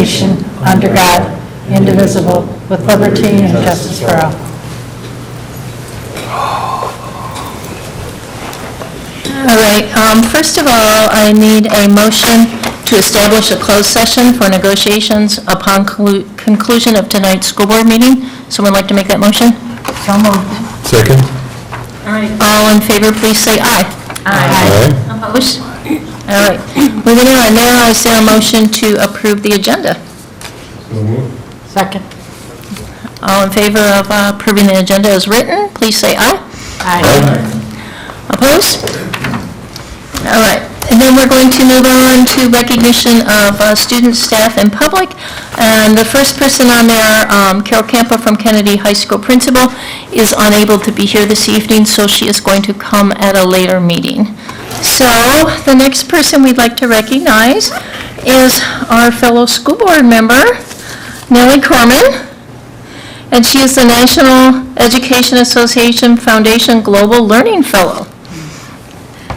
nation, under God, indivisible, with liberty and justice for all. All right, first of all, I need a motion to establish a closed session for negotiations upon conclusion of tonight's school board meeting. Someone like to make that motion? So moved. Second? All right, all in favor, please say aye. Aye. Opposed? All right, moving on, now is there a motion to approve the agenda? Second. All in favor of approving the agenda as written, please say aye. Aye. Opposed? All right, and then we're going to move on to recognition of students, staff, and public. And the first person on there, Carol Campo from Kennedy High School principal, is unable to be here this evening, so she is going to come at a later meeting. So the next person we'd like to recognize is our fellow school board member, Nellie Corman. And she is the National Education Association Foundation Global Learning Fellow.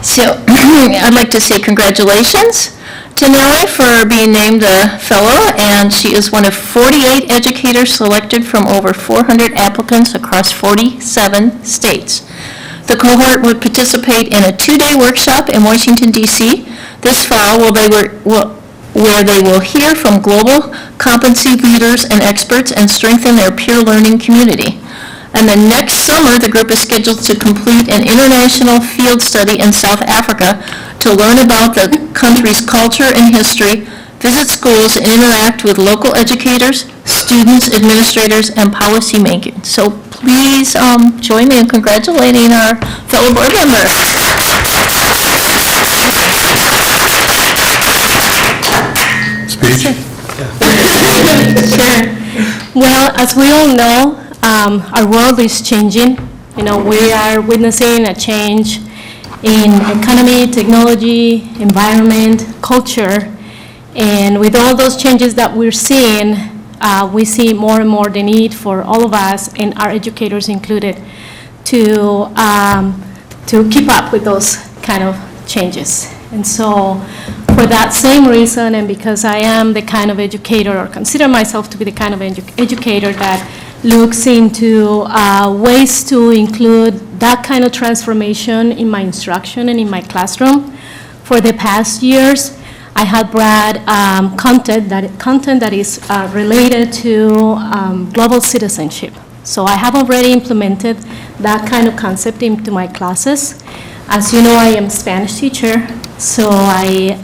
So I'd like to say congratulations to Nellie for being named a fellow, and she is one of 48 educators selected from over 400 applicants across 47 states. The cohort would participate in a 2-day workshop in Washington, D.C. this fall where they will hear from global competency leaders and experts and strengthen their peer learning community. And then next summer, the group is scheduled to complete an international field study in South Africa to learn about the country's culture and history, visit schools, and interact with local educators, students, administrators, and policymakers. So please join me in congratulating our fellow board member. Speech? Sure. Well, as we all know, our world is changing. You know, we are witnessing a change in economy, technology, environment, culture, and with all those changes that we're seeing, we see more and more the need for all of us, and our educators included, to keep up with those kind of changes. And so, for that same reason, and because I am the kind of educator, or consider myself to be the kind of educator that looks into ways to include that kind of transformation in my instruction and in my classroom, for the past years, I have brought content that is related to global citizenship. So I have already implemented that kind of concept into my classes. As you know, I am a Spanish teacher, so I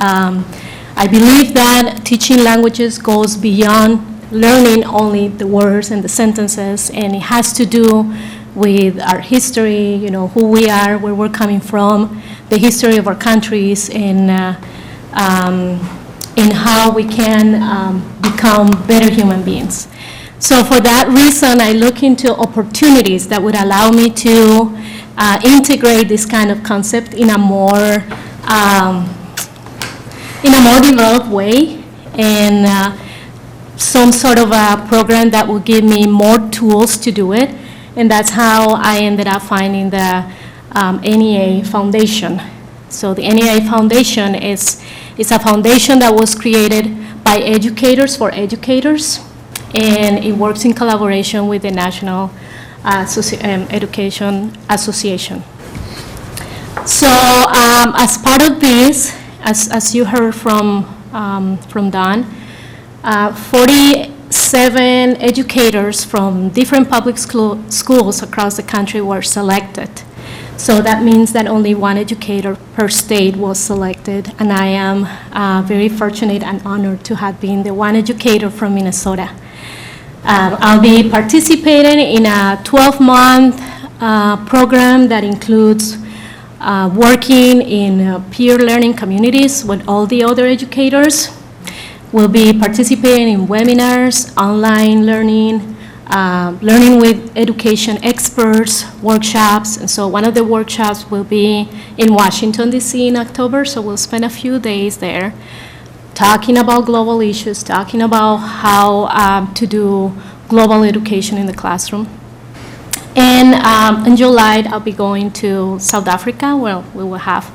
believe that teaching languages goes beyond learning only the words and the sentences, and it has to do with our history, you know, who we are, where we're coming from, the history of our countries, and how we can become better human beings. So for that reason, I look into opportunities that would allow me to integrate this kind of concept in a more developed way, and some sort of a program that will give me more tools to do it. And that's how I ended up finding the NEA Foundation. So the NEA Foundation is a foundation that was created by educators for educators, and it works in collaboration with the National Education Association. So as part of this, as you heard from Don, 47 educators from different public schools across the country were selected. So that means that only one educator per state was selected, and I am very fortunate and honored to have been the one educator from Minnesota. I'll be participating in a 12-month program that includes working in peer learning communities with all the other educators. We'll be participating in webinars, online learning, learning with education experts, workshops. And so one of the workshops will be in Washington, D.C. in October, so we'll spend a few days there talking about global issues, talking about how to do global education in the classroom. And in July, I'll be going to South Africa, where we will have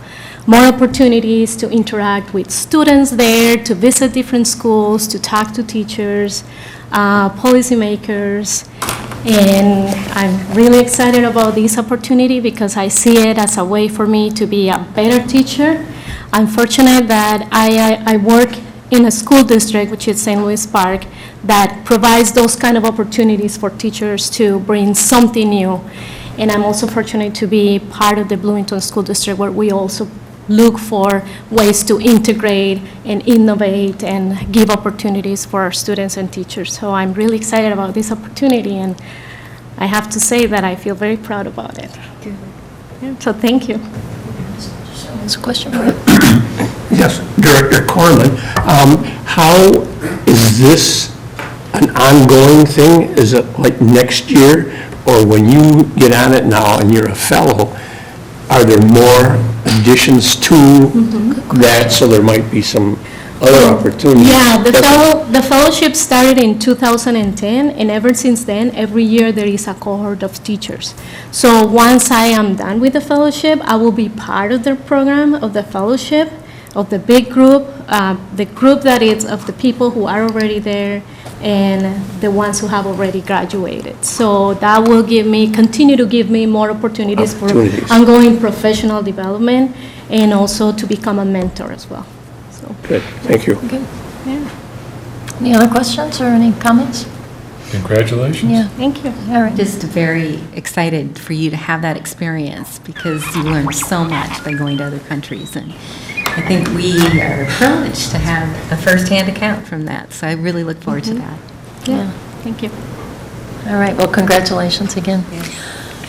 more opportunities to interact with students there, to visit different schools, to talk to teachers, policymakers. And I'm really excited about this opportunity because I see it as a way for me to be a better teacher. I'm fortunate that I work in a school district, which is St. Louis Park, that provides those kind of opportunities for teachers to bring something new. And I'm also fortunate to be part of the Bloomington School District, where we also look for ways to integrate and innovate and give opportunities for our students and teachers. So I'm really excited about this opportunity, and I have to say that I feel very proud about it. Yeah, so thank you. There's a question for you. Yes, Director Corman, how is this an ongoing thing? Is it like next year, or when you get on it now and you're a fellow, are there more additions to that, so there might be some other opportunities? Yeah, the fellowship started in 2010, and ever since then, every year there is a cohort of teachers. So once I am done with the fellowship, I will be part of the program of the fellowship, of the big group, the group that is of the people who are already there and the ones who have already graduated. So that will continue to give me more opportunities for ongoing professional development and also to become a mentor as well. So. Good, thank you. Good. Yeah. Any other questions or any comments? Congratulations. Yeah. Thank you. All right. Just very excited for you to have that experience because you learn so much by going to other countries. And I think we are privileged to have a first-hand account from that. So I really look forward to that. Yeah. Thank you. All right, well, congratulations again.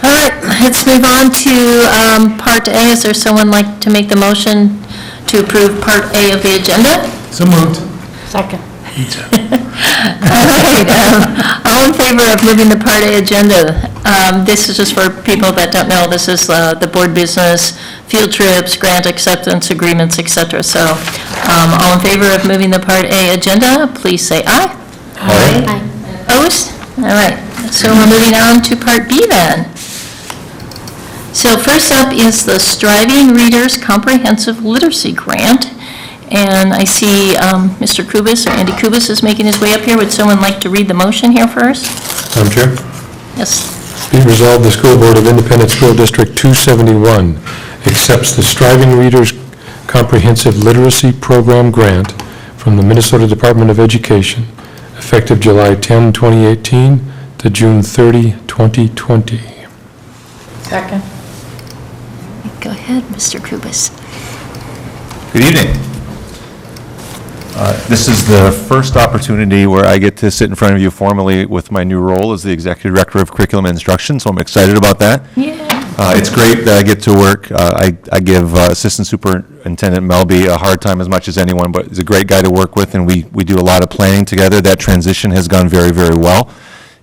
All right, let's move on to Part A. Is there someone like to make the motion to approve Part A of the agenda? So moved. Second. All right, all in favor of moving the Part A agenda? This is just for people that don't know, this is the board business, field trips, grant acceptance agreements, et cetera. So all in favor of moving the Part A agenda, please say aye. Aye. Opposed? All right, so we're moving on to Part B then. So first up is the Striving Readers Comprehensive Literacy Grant. And I see Mr. Kubis, or Andy Kubis, is making his way up here. Would someone like to read the motion here first? Madam Chair. Yes. Be resolved, the School Board of Independent School District 271 accepts the Striving Readers Comprehensive Literacy Program Grant from the Minnesota Department of Education, effective July 10, 2018 to June 30, 2020. Second. Go ahead, Mr. Kubis. Good evening. This is the first opportunity where I get to sit in front of you formally with my new role as the Executive Director of Curriculum and Instruction, so I'm excited about that. Yeah. It's great that I get to work. I give Assistant Superintendent Melby a hard time as much as anyone, but he's a great guy to work with, and we do a lot of planning together. That transition has gone very, very well,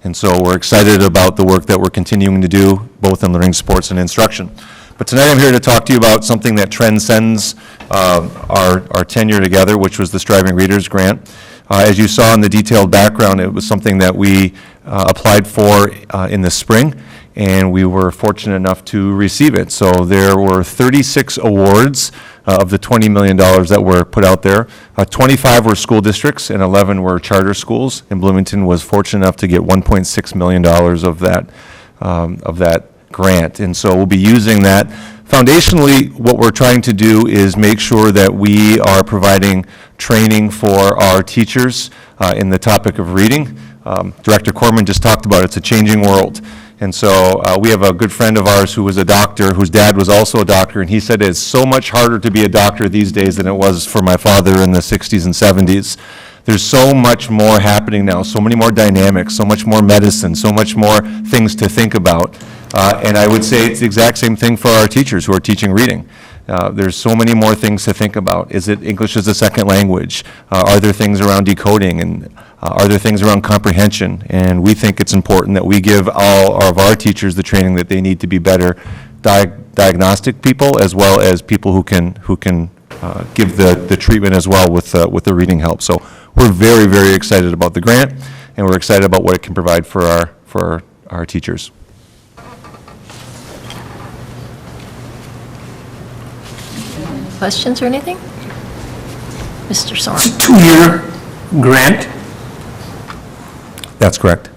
and so we're excited about the work that we're continuing to do, both in learning, sports, and instruction. But tonight I'm here to talk to you about something that transcends our tenure together, which was the Striving Readers Grant. As you saw in the detailed background, it was something that we applied for in the spring, and we were fortunate enough to receive it. So there were 36 awards of the $20 million that were put out there. 25 were school districts and 11 were charter schools, and Bloomington was fortunate enough to get $1.6 million of that grant. And so we'll be using that. Foundationally, what we're trying to do is make sure that we are providing training for our teachers in the topic of reading. Director Corman just talked about it. It's a changing world. And so we have a good friend of ours who was a doctor, whose dad was also a doctor, and he said it's so much harder to be a doctor these days than it was for my father in the 60s and 70s. There's so much more happening now, so many more dynamics, so much more medicine, so much more things to think about. And I would say it's the exact same thing for our teachers who are teaching reading. There's so many more things to think about. Is it English as a second language? Are there things around decoding? And are there things around comprehension? And we think it's important that we give all of our teachers the training that they need to be better diagnostic people, as well as people who can give the treatment as well with the reading help. So we're very, very excited about the grant, and we're excited about what it can provide for our teachers. questions or anything? Mr. Soren? It's a 2-year grant. That's correct.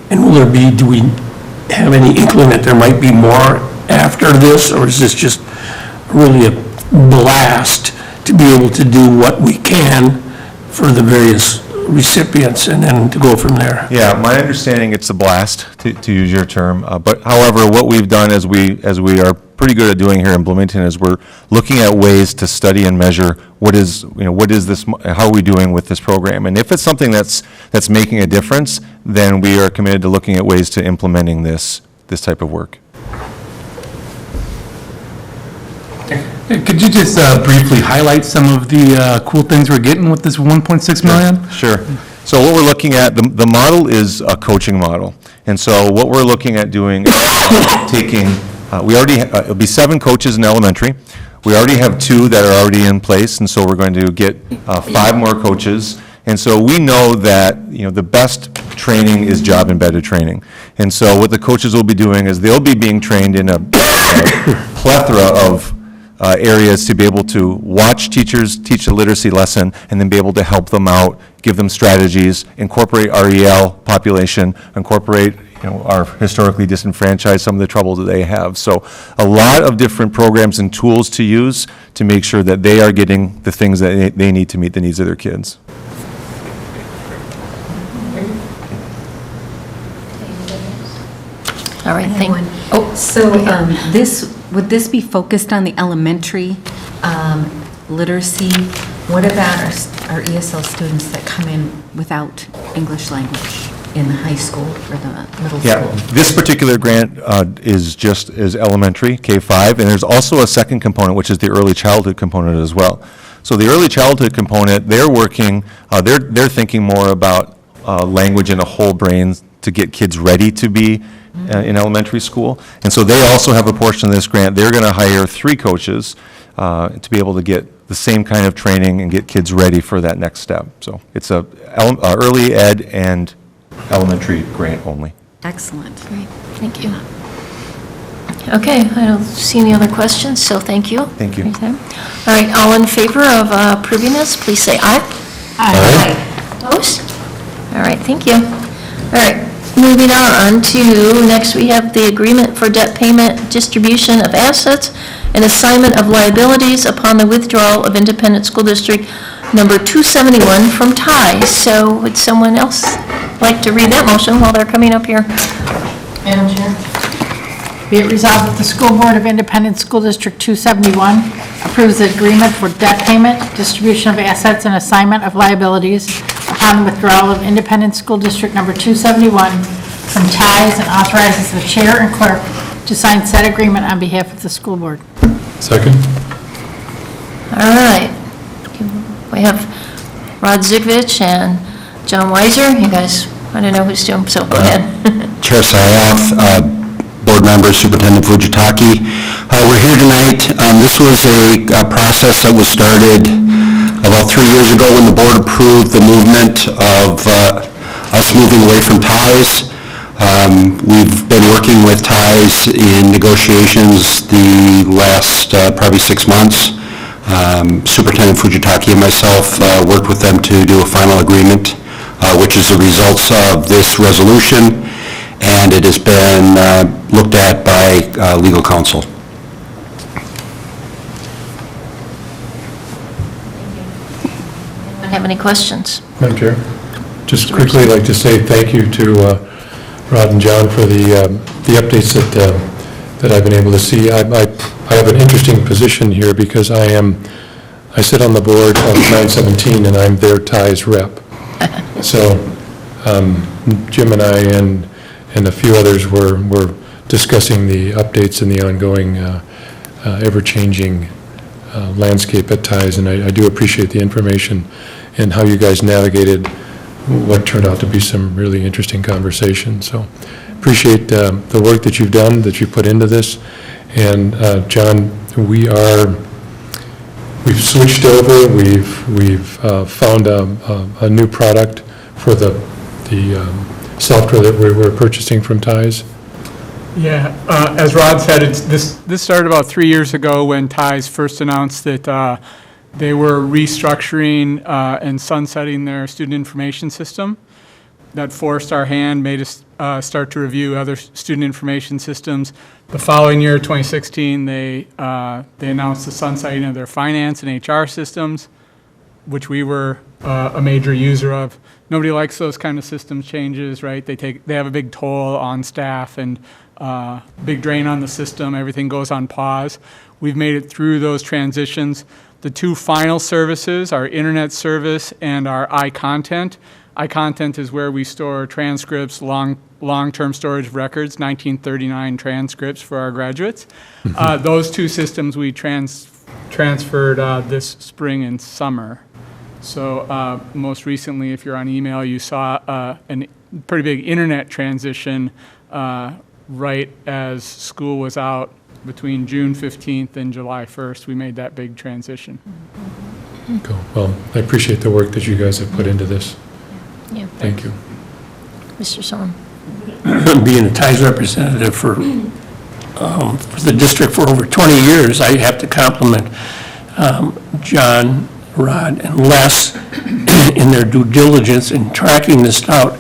And will there be, do we have any inkling that there might be more after this, or is this just really a blast to be able to do what we can for the various recipients and then to go from there? Yeah, my understanding, it's a blast, to use your term. But however, what we've done, as we are pretty good at doing here in Bloomington, is we're looking at ways to study and measure what is this, how are we doing with this program? And if it's something that's making a difference, then we are committed to looking at ways to implementing this type of work. Could you just briefly highlight some of the cool things we're getting with this 1.6 million? Sure. So what we're looking at, the model is a coaching model. And so what we're looking at doing is taking, it'll be 7 coaches in elementary. We already have 2 that are already in place, and so we're going to get 5 more coaches. And so we know that, the best training is job-embedded training. And so what the coaches will be doing is they'll be being trained in a plethora of areas to be able to watch teachers teach a literacy lesson and then be able to help them out, give them strategies, incorporate REL population, incorporate our historically disenfranchised, some of the troubles that they have. So a lot of different programs and tools to use to make sure that they are getting the things that they need to meet the needs of their kids. All right, thank you. Oh, so would this be focused on the elementary literacy? What about our ESL students that come in without English language in the high school or the middle Yeah, school? this particular grant is just elementary, K-5, and there's also a second component, which is the early childhood component as well. So the early childhood component, they're working, they're thinking more about language in a whole brain to get kids ready to be in elementary school. And so they also have a portion of this grant. They're going to hire 3 coaches to be able to get the same kind of training and get kids ready for that next step. So it's a early ed and elementary grant only. Excellent. Great, thank you. Okay, I don't see any other questions, so thank you. Thank you. Okay. All right, all in favor of approving this, please say aye. Aye. Opposed? All right, thank you. All right, moving on to, next we have the agreement for debt payment, distribution of assets, and assignment of liabilities upon the withdrawal of Independent School District number 271 from TIE. So would someone else like to read that motion while they're coming up here? Madam Chair. Be it resolved that the School Board of Independent School District 271 approves the agreement for debt payment, distribution of assets, and assignment of liabilities upon the withdrawal of Independent School District number 271 from ties and authorizes the chair and clerk to sign said agreement on behalf of the school board. Second? All right. We have Rod Zigvich and John Weiser. You guys, I don't know who's doing, so go ahead. Chair Sayoff, Board Member Superintendent Fujitaki. We're here tonight. This was a process that was started about 3 years ago when the board approved the movement of us moving away from ties. We've been working with ties in negotiations the last probably 6 months. Superintendent Fujitaki and myself worked with them to do a final agreement, which is the results of this resolution, and it has been looked at by legal counsel. Anyone have any questions? Madam Chair, just quickly, I'd like to say thank you to Rod and John for the updates that I've been able to see. I have an interesting position here because I sit on the board of 917 and I'm their ties rep. So Jim and I and a few others were discussing the updates and the ongoing ever-changing landscape at ties, and I do appreciate the information and how you guys navigated what turned out to be some really interesting conversations. So appreciate the work that you've done, that you put into this. And John, we've switched over. We've found a new product for the software that we're purchasing from ties. Yeah, as Rod said, this started about 3 years ago when TIES first announced that they were restructuring and sunsetting their student information system. That forced our hand, made us start to review other student information systems. The following year, 2016, they announced the sunsetting of their finance and HR systems, which we were a major user of. Nobody likes those kind of systems changes, right? They have a big toll on staff and big drain on the system. Everything goes on pause. We've made it through those transitions. The two final services, our internet service and our iContent. iContent is where we store transcripts, long-term storage of records, 1939 transcripts for our graduates. Those two systems we transferred this spring and summer. So most recently, if you're on email, you saw a pretty big internet transition right as school was out between June 15th and July 1st. We made that big transition. Cool. Well, I appreciate the work that you guys have put into this. Yeah. Thank you. Mr. Solon? Being a TIES representative for the district for over 20 years, I have to compliment John, Rod, and Les in their due diligence in tracking this out.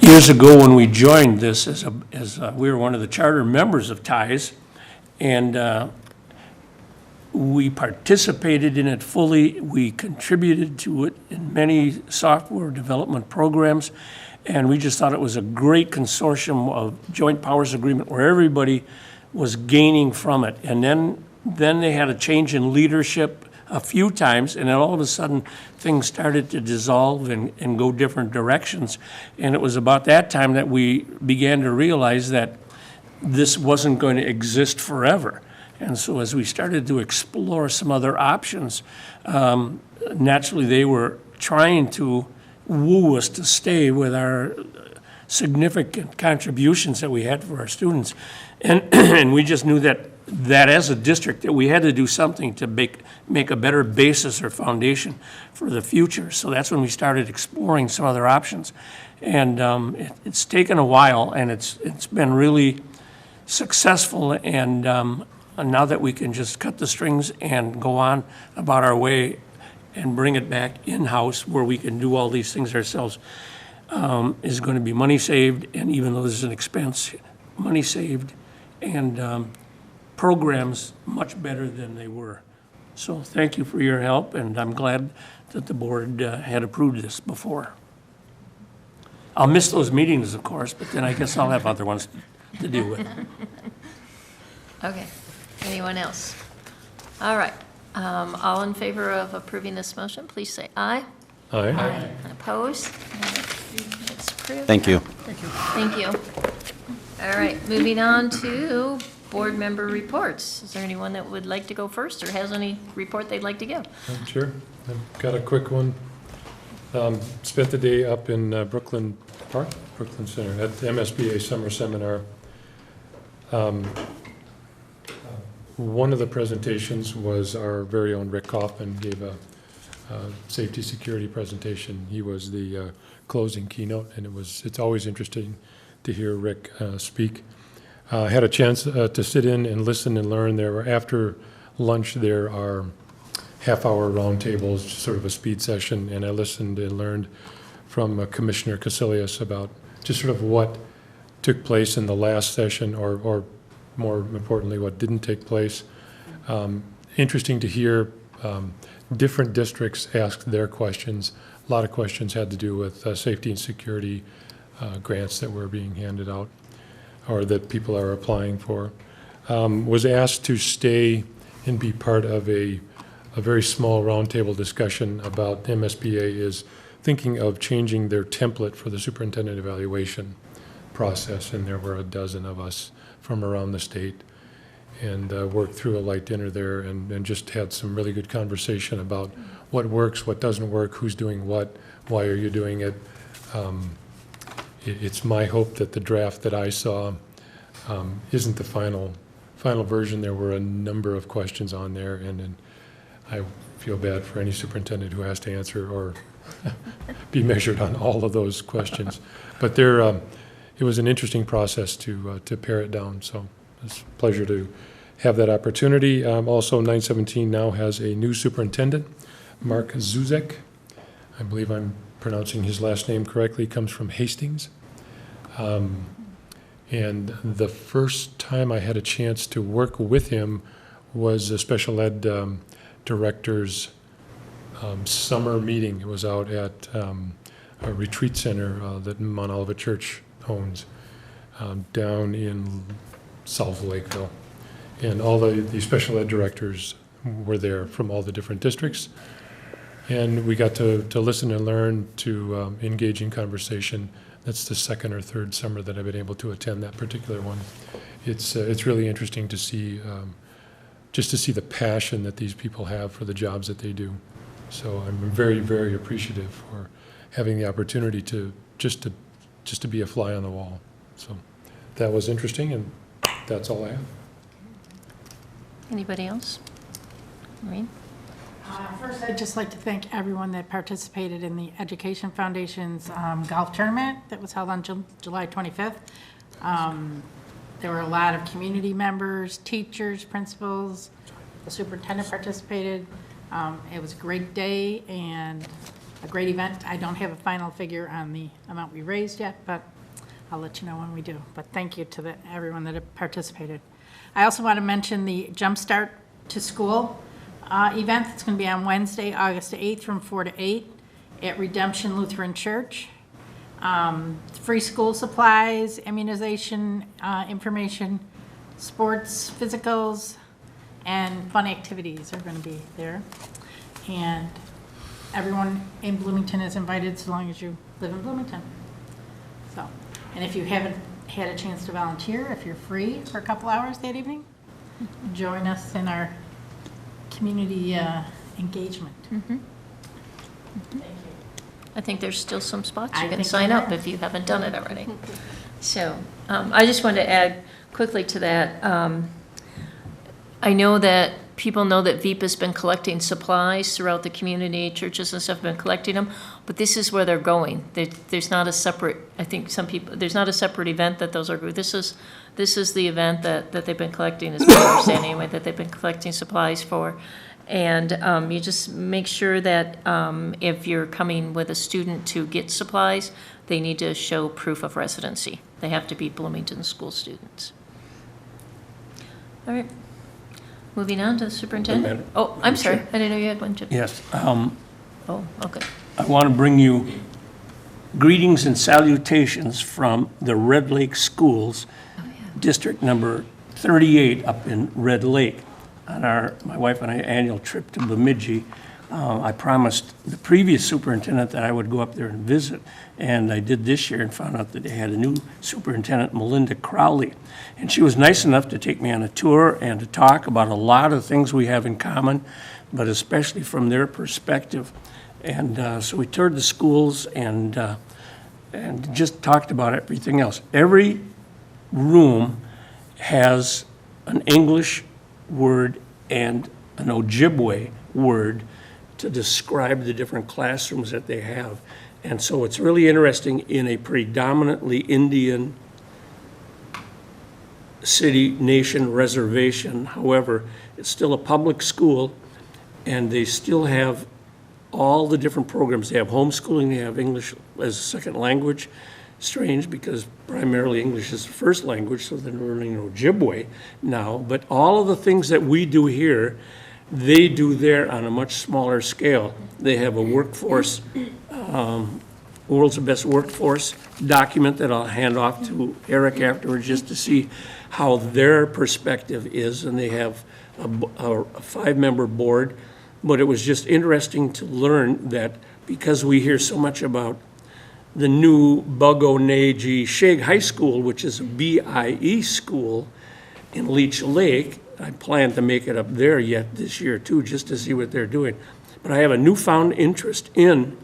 Years ago, when we joined this, we were one of the charter members of TIES, and we participated in it fully. We contributed to it in many software development programs, and we just thought it was a great consortium of joint powers agreement where everybody was gaining from it. And then they had a change in leadership a few times, and then all of a sudden, things started to dissolve and go different directions. And it was about that time that we began to realize that this wasn't going to exist forever. And so as we started to explore some other options, naturally they were trying to woo us to stay with our significant contributions that we had for our students. And we just knew that as a district, that we had to do something to make a better basis or foundation for the future. So that's when we started exploring some other options. And it's taken a while, and it's been really successful. And now that we can just cut the strings and go on about our way and bring it back in-house where we can do all these things ourselves, is going to be money saved. And even though there's an expense, money saved, and programs much better than they were. So thank you for your help, and I'm glad that the board had approved this before. I'll miss those meetings, of course, but then I guess I'll have other ones to deal with. Okay. Anyone else? All right. All in favor of approving this motion, please say aye. Aye. Opposed? It's approved. Thank you. Thank you. All right, moving on to board member reports. Is there anyone that would like to go first or has any report they'd like to give? Sure. I've got a quick one. Spent the day up in Brooklyn Park, Brooklyn Center, at the MSBA Summer Seminar. One of the presentations was our very own Rick Kaufman gave a safety security presentation. He was the closing keynote, and it's always interesting to hear Rick speak. I had a chance to sit in and listen and learn. After lunch, there are half-hour roundtables, sort of a speed session, and I listened and learned from Commissioner Casilius about just sort of what took place in the last session, or more importantly, what didn't take place. Interesting to hear different districts ask their questions. A lot of questions had to do with safety and security grants that were being handed out or that people are applying for. Was asked to stay and be part of a very small roundtable discussion about MSBA is thinking of changing their template for the superintendent evaluation process, and there were a dozen of us from around the state, and worked through a light dinner there and just had some really good conversation about what works, what doesn't work, who's doing what, why are you doing it. It's my hope that the draft that I saw isn't the final version. There were a number of questions on there, and I feel bad for any superintendent who has to answer or be measured on all of those questions. But it was an interesting process to pare it down. So it's a pleasure to have that opportunity. Also, 917 now has a new superintendent, Mark Zuzek. I believe I'm pronouncing his last name correctly. Comes from Hastings. And the first time I had a chance to work with him was a special ed director's summer meeting. It was out at a retreat center that Mount Olivet Church owns down in South Lakeville. And all the special ed directors were there from all the different districts. And we got to listen and learn, to engage in conversation. That's the second or third summer that I've been able to attend that particular one. It's really interesting to see, just to see the passion that these people have for the jobs that they do. So I'm very, very appreciative for having the opportunity to just to be a fly on the wall. So that was interesting, and that's all I have. Anybody else? Maureen? First, I'd just like to thank everyone that participated in the Education Foundation's golf tournament that was held on July 25th. There were a lot of community members, teachers, principals. The superintendent participated. It was a great day and a great event. I don't have a final figure on the amount we raised yet, but I'll let you know when we do. But thank you to everyone that participated. I also want to mention the Jumpstart to School event that's going to be on Wednesday, August 8th from 4 to 8 at Redemption Lutheran Church. Free school supplies, immunization information, sports, physicals, and fun activities are going to be there. And everyone in Bloomington is invited so long as you live in Bloomington. So, and if you haven't had a chance to volunteer, if you're free for a couple hours that evening, join us in our community engagement. Mm-hmm. Thank you. I think there's still some spots I you can think sign there up are. if you haven't done it already. So I just wanted to add quickly to that. I know that people know that VEEP has been collecting supplies throughout the community, churches and stuff have been collecting them, but this is where they're going. There's not a separate, I think some people, there's not a separate event that those are, this is the event that they've been collecting, is my understanding anyway, that they've been collecting supplies for. And you just make sure that if you're coming with a student to get supplies, they need to show proof of residency. They have to be Bloomington school students. All right. Moving on to the superintendent. Madam- Oh, I'm sorry. I didn't know you had one, Jim. Yes. Oh, okay. I want to bring you greetings and salutations from the Red Lake Schools, District number 38 up in Red Lake. On my wife and I annual trip to Bemidji, I promised the previous superintendent that I would go up there and visit, and I did this year and found out that they had a new superintendent, Melinda Crowley. And she was nice enough to take me on a tour and to talk about a lot of things we have in common, but especially from their perspective. And so we toured the schools and just talked about everything else. Every room has an English word and an Ojibwe word to describe the different classrooms that they have. And so it's really interesting in a predominantly Indian city, nation, reservation. However, it's still a public school, and they still have all the different programs. They have homeschooling, they have English as a second language. Strange, because primarily English is the first language, so they're learning Ojibwe now. But all of the things that we do here, they do there on a much smaller scale. They have a workforce, World's Best Workforce document that I'll hand off to Eric afterwards just to see how their perspective is. And they have a 5-member board. But it was just interesting to learn that because we hear so much about the new Bugonagie Shag High School, which is a BIE school in Leech Lake. I plan to make it up there yet this year too, just to see what they're doing. But I have a newfound interest in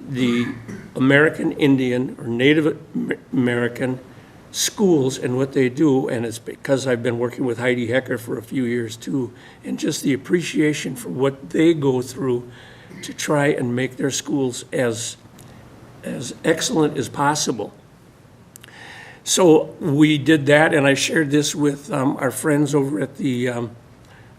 the American Indian or Native American schools and what they do, and it's because I've been working with Heidi Hecker for a few years too, and just the appreciation for what they go through to try and make their schools as excellent as possible. So we did that, and I shared this with our friends over at the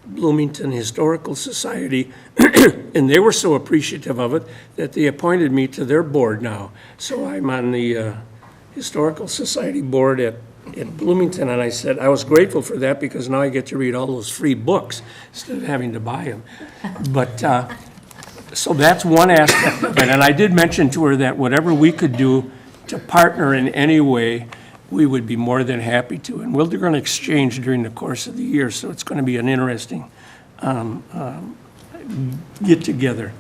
Bloomington Historical Society, and they were so appreciative of it that they appointed me to their board now. So I'm on the Historical Society board at Bloomington, and I said I was grateful for that because now I get to read all those free books instead of having to buy them. But, so that's one aspect of it, and I did mention to her that whatever we could do to partner in any way, we would be more than happy to. And we're going to exchange during the course of the year, so it's going to be an interesting get-together.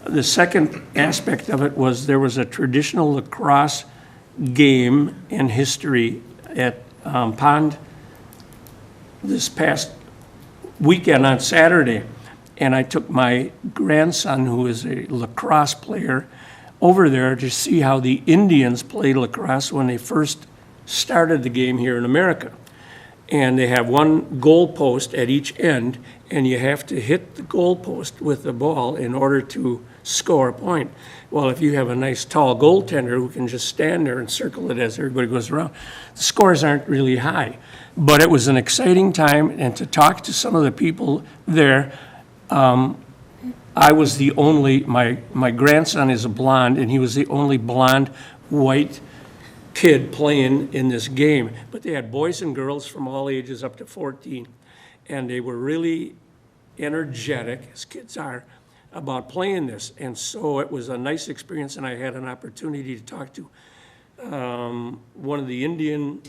The second aspect of it was there was a traditional lacrosse game in history at Pond this past weekend on Saturday, and I took my grandson, who is a lacrosse player, over there to see how the Indians played lacrosse when they first started the game here in America. And they have one goal post at each end, and you have to hit the goal post with the ball in order to score a point. Well, if you have a nice tall goaltender who can just stand there and circle it as everybody goes around, the scores aren't really high. But it was an exciting time, and to talk to some of the people there, I was the only, my grandson is a blonde, and he was the only blonde, white kid playing in this game. But they had boys and girls from all ages up to 14, and they were really energetic, as kids are, about playing this. And so it was a nice experience, and I had an opportunity to talk to one of the Indian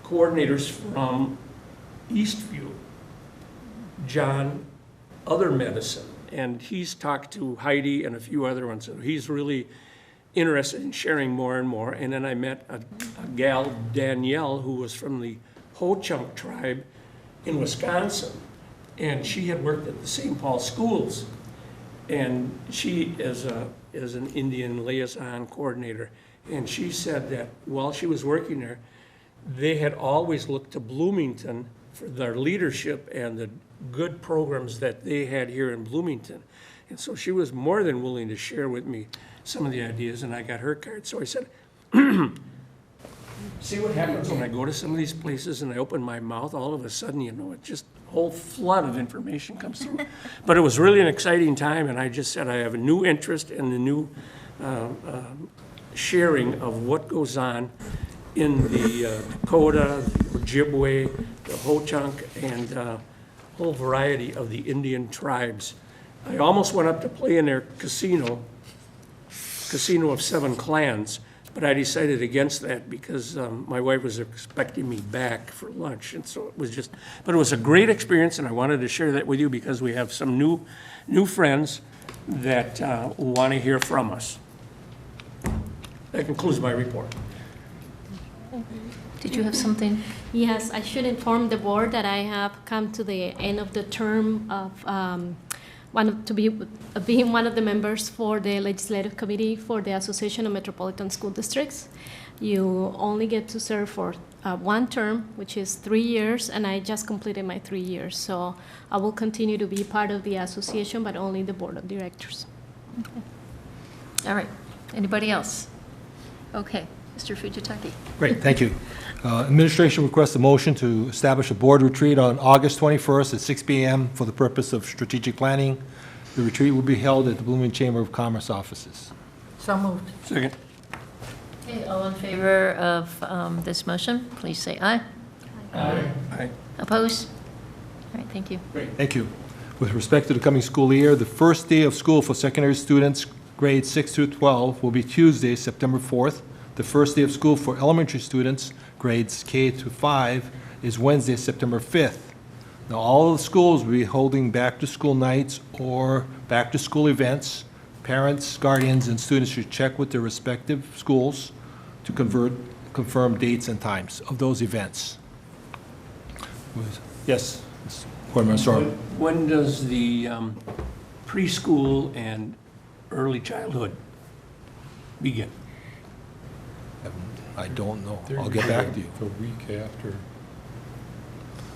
coordinators from Eastview, John Other Medicine, and he's talked to Heidi and a few other ones, so he's really interested in sharing more and more. And then I met a gal, Danielle, who was from the Ho-Chunk tribe in Wisconsin, and she had worked at the St. Paul schools, and she is an Indian liaison coordinator, and she said that while she was working there, they had always looked to Bloomington for their leadership and the good programs that they had here in Bloomington. And so she was more than willing to share with me some of the ideas, and I got her card. So I said, see what happens when I go to some of these places and I open my mouth, all of a sudden, you know, it just, a whole flood of information comes through. But it was really an exciting time, and I just said I have a new interest in the new sharing of what goes on in the Dakota, the Ojibwe, the Ho-Chunk, and a whole variety of the Indian tribes. I almost went up to play in their casino of 7 clans, but I decided against that because my wife was expecting me back for lunch, and so it was just, but it was a great experience, and I wanted to share that with you because we have some new friends that want to hear from us. That concludes my report. Did you have something? Yes, I should inform the board that I have come to the end of the term of being one of the members for the Legislative Committee for the Association of Metropolitan School Districts. You only get to serve for one term, which is 3 years, and I just completed my 3 years. So I will continue to be part of the association, but only the board of directors. Okay. All right. Anybody else? Okay. Mr. Fujitaki. Great, thank you. Administration requests a motion to establish a board retreat on August 21st at 6 p.m. for the purpose of strategic planning. The retreat will be held at the Bloomington Chamber of Commerce offices. So moved. Second. Okay, all in favor of this motion, please say aye. Aye. Opposed? All right, thank you. Thank you. With respect to the coming school year, the first day of school for secondary students, grades 6 through 12, will be Tuesday, September 4th. The first day of school for elementary students, grades K to 5, is Wednesday, September 5th. Now, all of the schools will be holding back-to-school nights or back-to-school events. Parents, guardians, and students should check with their respective schools to confirm dates and times of those events. Yes, Board Member Sorrow. When does the preschool and early childhood begin? I don't know. I'll get back to you. A week after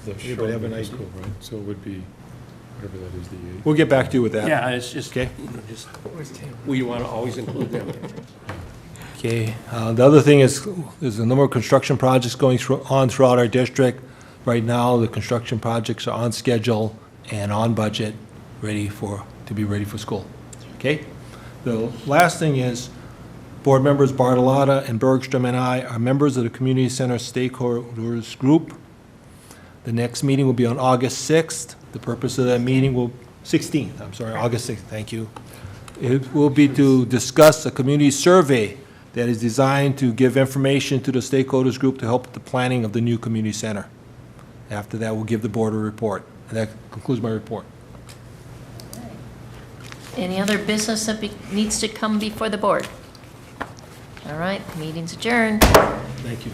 the Anybody have an short idea? school, right? So it would be, whatever that is, the 8th. We'll get back to you with that. Yeah, it's just, Okay. you know, just, we want to always include them. Okay, the other thing is, there's a number of construction projects on throughout our district. Right now, the construction projects are on schedule and on budget, to be ready for school. Okay? The last thing is, board members Bartolotta and Bergstrom and I are members of the Community Center Stakeholders Group. The next meeting will be on August 6th. The purpose of that meeting August 6th, thank you. It will be to discuss a community survey that is designed to give information to the stakeholders group to help with the planning of the new community center. After that, we'll give the board a report. And that concludes my report. Any other business that needs to come before the board? All right, meeting's adjourned. Thank you.